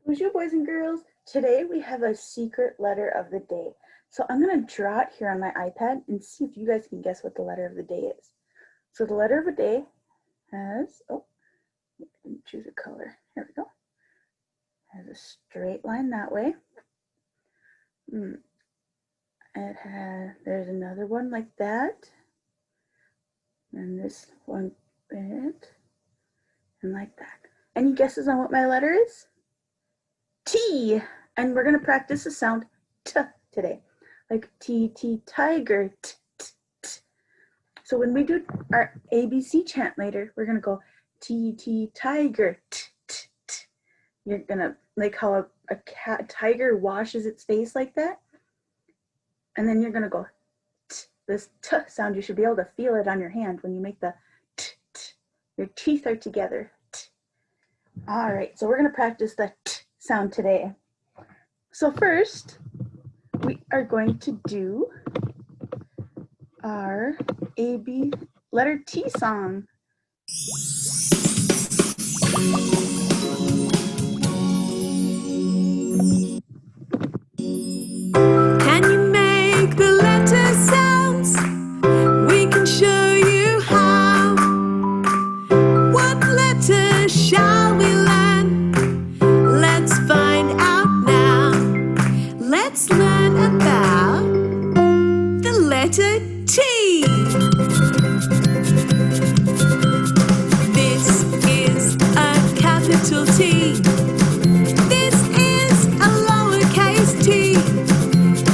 Bonjour, boys and girls. Today we have a secret letter of the day. So I'm going to draw it here on my iPad and see if you guys can guess what the letter of the day is. So the letter of the day has, I didn't choose a color. Here we go. Has a straight line that way. There's another one like that. And this one bit. And like that. Any guesses on what my letter is? T, and we're going to practice the sound T today, like T, tiger, T, T, T. So when we do our ABC chant later, we're going to go T, tiger, T, T, T. You're going to, like how a tiger washes its face like that, and then you're going to go T, this T sound. You should be able to feel it on your hand when you make the T, T. Your teeth are together. T. All right, so we're going to practice the T sound today. So first, we are going to do our AB letter T song. Can you make the letter sounds? We can show you how. What letter shall we learn? Let's find out now. Let's learn about the letter T. This is a capital T. This is a lowercase t.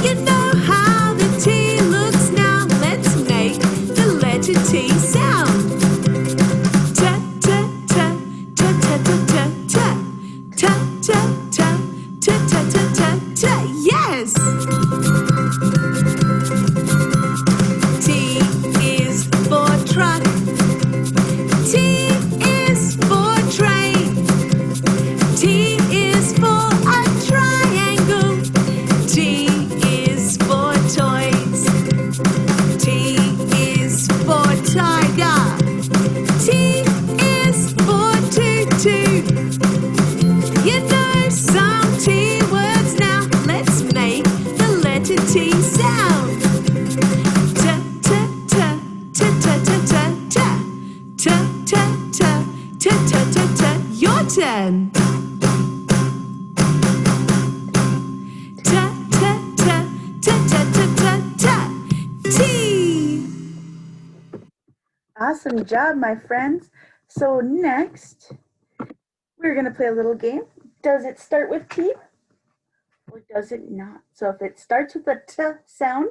You know how the T looks now. Let's make the letter T sound. Ta ta ta ta ta ta ta ta ta ta ta ta ta ta ta. Yes. T is for truck. T is for train. T is for a triangle. T is for toys. T is for tiger. T is for tutu. You know some T words now. Let's make the letter T sound. Ta ta ta ta ta ta ta ta ta ta ta ta ta ta. Your turn. Ta ta ta ta ta ta ta ta. T. Awesome job, my friends. So next, we're going to play a little game. Does it start with T or does it not? So if it starts with the T sound,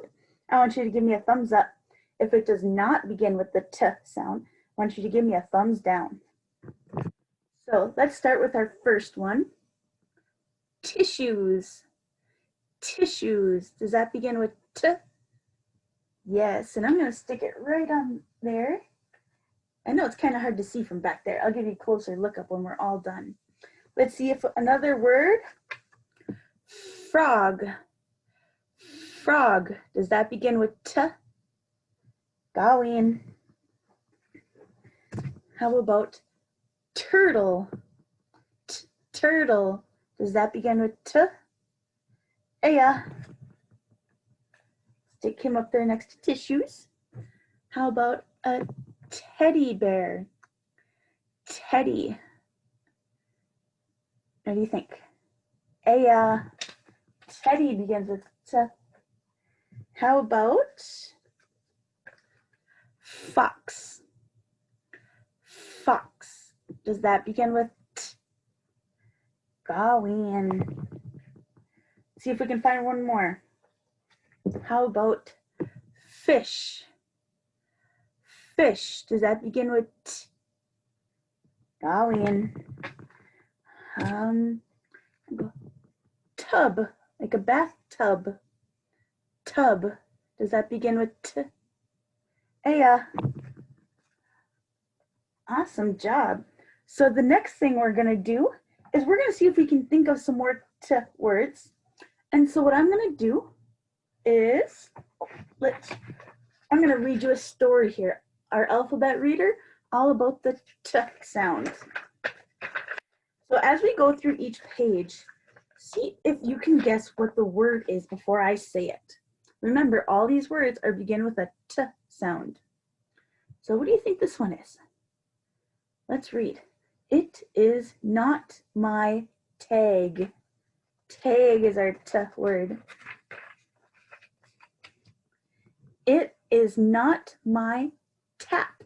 I want you to give me a thumbs up. If it does not begin with the T sound, I want you to give me a thumbs down. So let's start with our first one. Tissues. Tissues. Does that begin with T? Yes, and I'm going to stick it right on there. I know it's kind of hard to see from back there. I'll give you a closer look up when we're all done. Let's see if another word. Frog. Frog. Does that begin with T? Going. How about turtle? Turtle. Does that begin with T? Yeah. Stick him up there next to tissues. How about a teddy bear? Teddy. What do you think? Teddy begins with T. How about fox? Fox. Does that begin with T? Going. See if we can find one more. How about fish? Fish. Does that begin with T? Going. Tub, like a bathtub. Tub. Does that begin with T? Awesome job. So the next thing we're going to do is we're going to see if we can think of some more T words. And so what I'm going to do is, I'm going to read you a story here. Our alphabet reader, all about the T sounds. So as we go through each page, see if you can guess what the word is before I say it. Remember, all these words are begin with a T sound. So what do you think this one is? Let's read. It is not my tag. Tag is our T word. It is not my tap.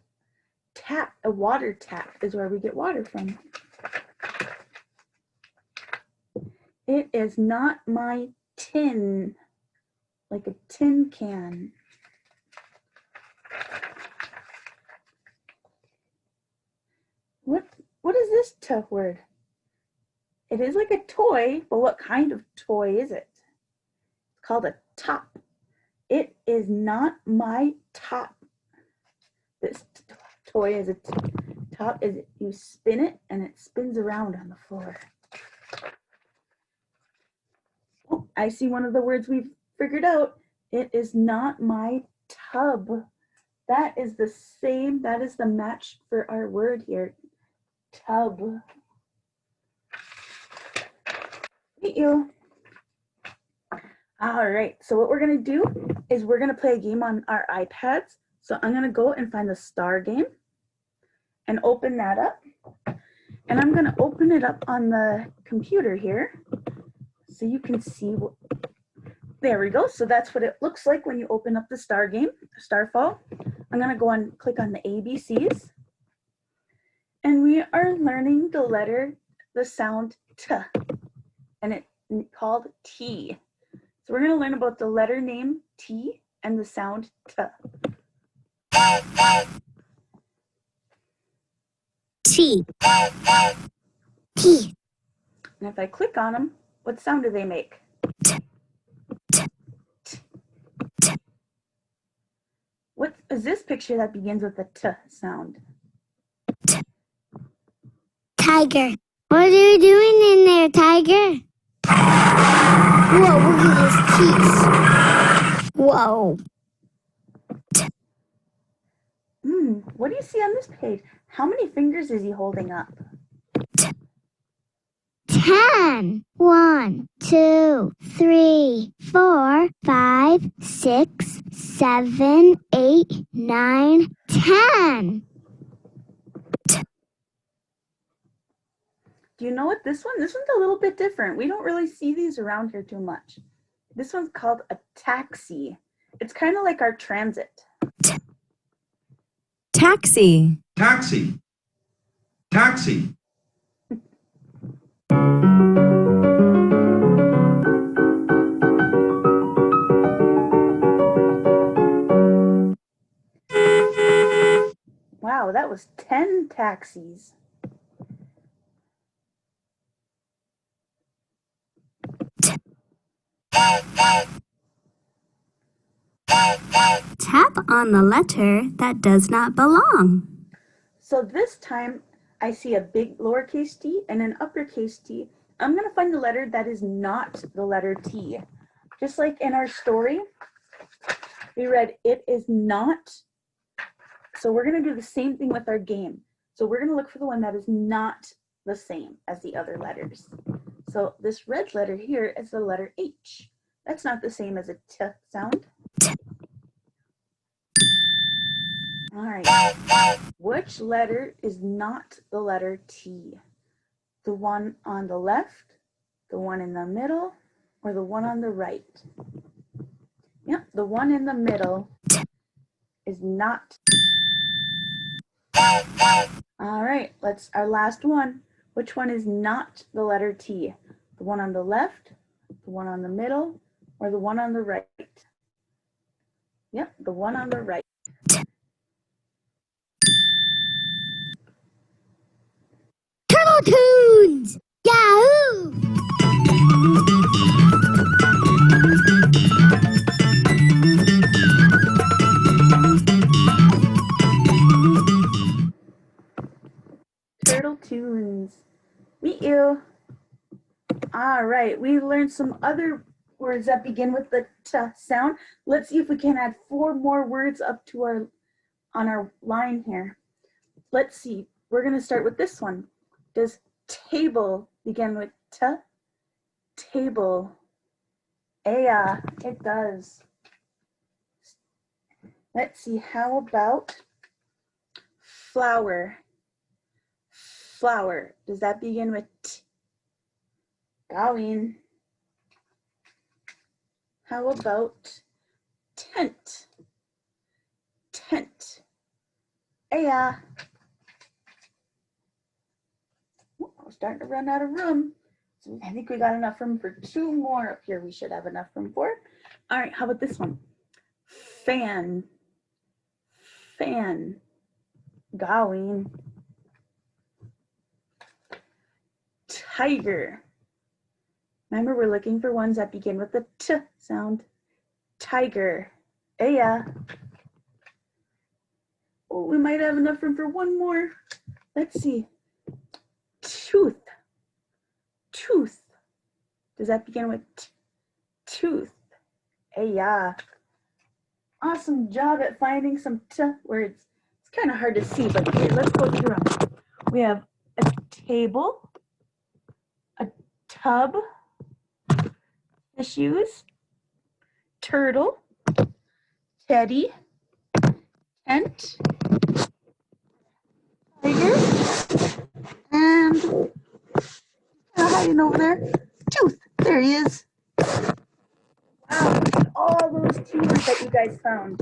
Tap, a water tap is where we get water from. It is not my tin, like a tin can. What is this T word? It is like a toy, but what kind of toy is it? It's called a top. It is not my top. This toy is a top. Is it, you spin it and it spins around on the floor. Oh, I see one of the words we've figured out. It is not my tub. That is the same, that is the match for our word here. Tub. Meet you. All right, so what we're gonna do is we're gonna play a game on our iPads. So I'm gonna go and find the star game and open that up. And I'm gonna open it up on the computer here so you can see what, there we go. So that's what it looks like when you open up the star game, Starfall. I'm gonna go and click on the ABCs. And we are learning the letter, the sound T, and it's called T. So we're gonna learn about the letter name T and the sound T. T. T. And if I click on them, what sound do they make? T. What is this picture that begins with a T sound? Tiger. What are you doing in there, Tiger? Whoa, look at his teeth. Whoa. What do you see on this page? How many fingers is he holding up? 10. 1, 2, 3, 4, 5, 6, 7, 8, 9, 10. Do you know what this one? This one's a little bit different. We don't really see these around here too much. This one's called a taxi. It's kind of like our transit. Taxi. Taxi. Taxi. Wow, that was 10 taxis. Tap on the letter that does not belong. So this time I see a big lowercase t and an uppercase T. I'm going to find the letter that is not the letter T. Just like in our story, we read it is not. So we're going to do the same thing with our game. So we're going to look for the one that is not the same as the other letters. So this red letter here is the letter H. That's not the same as a T sound. All right, which letter is not the letter T? The one on the left, the one in the middle, or the one on the right? Yep, the one in the middle is not. All right, let's our last one. Which one is not the letter T? The one on the left, the one on the middle, or the one on the right? Yep, the one on the right. Turtle Tunes! Yahoo! Turtle Tunes. Meet you. All right, we learned some other words that begin with the T sound. Let's see if we can add 4 more words up to our on our line here. Let's see. We're going to start with this one. Does table begin with T? Table. Yeah, it does. Let's see, how about flower? Flower. Does that begin with T? Going. How about tent? Tent. Yeah. We're starting to run out of room. So I think we got enough room for 2 more up here. We should have enough room for. All right, how about this one? Fan. Fan. Going. Tiger. Remember, we're looking for ones that begin with the T sound. Tiger. Yeah. Oh, we might have enough room for 1 more. Let's see. Tooth. Tooth. Does that begin with T? Tooth? Yeah. Awesome job at finding some T words. It's kind of hard to see, but here, let's go through them. We have a table, a tub, tissues, turtle, teddy, tent, tiger, and hiding over there, tooth. There he is. Wow, look at all those T words that you guys found.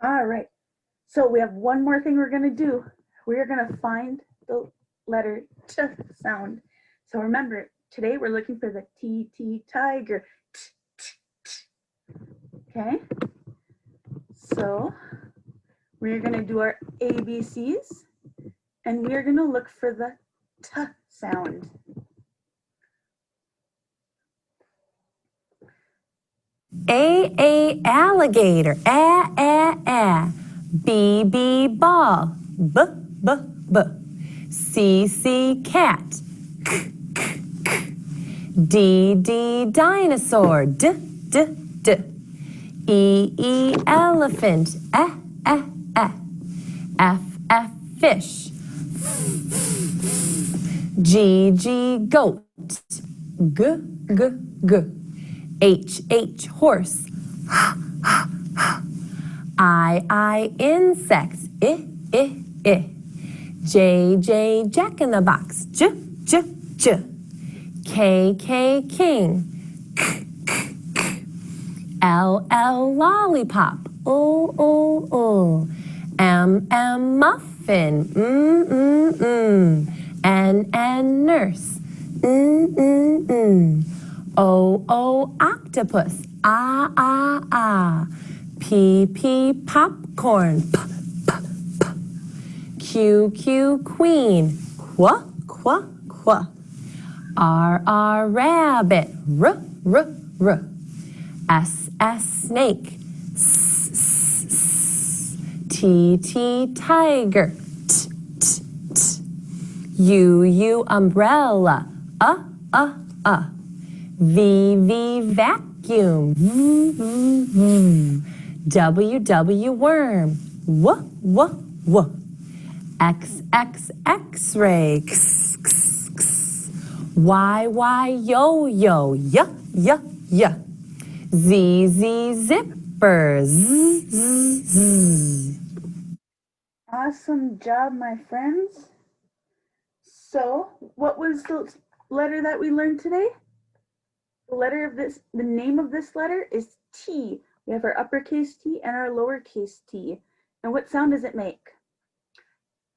All right, so we have one more thing we're gonna do. We're gonna find the letter T sound. So remember, today we're looking for the T, tiger. T, t, t. Okay, so we're gonna do our ABCs, and we're gonna look for the T sound. A alligator, a. B ball, b. C cat, k. D dinosaur, d. E elephant, eh. F fish, G goat, g. H horse, I insects, I. J jack in the box, j. K king, k. L lollipop, oh. M muffin, N nurse, O octopus, ah. P popcorn, p. Q queen, qua. R rabbit, r. S snake, s. T tiger, t. U umbrella, V vacuum, W worm, w. X X-ray, x. Y yo-yo, y. Z zipper, z. Awesome job, my friends. So, what was the letter that we learned today? The name of this letter is T. We have our uppercase T and our lowercase t. And what sound does it make?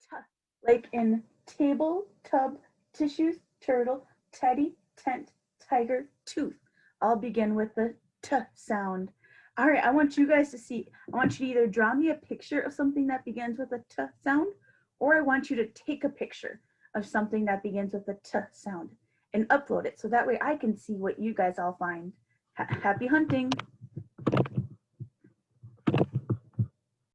T. Like in table, tub, tissues, turtle, teddy, tent, tiger, tooth. All begin with the T sound. All right, I want you guys to see. I want you to either draw me a picture of something that begins with a T sound, or I want you to take a picture of something that begins with a T sound and upload it so that way I can see what you guys all find. Happy hunting.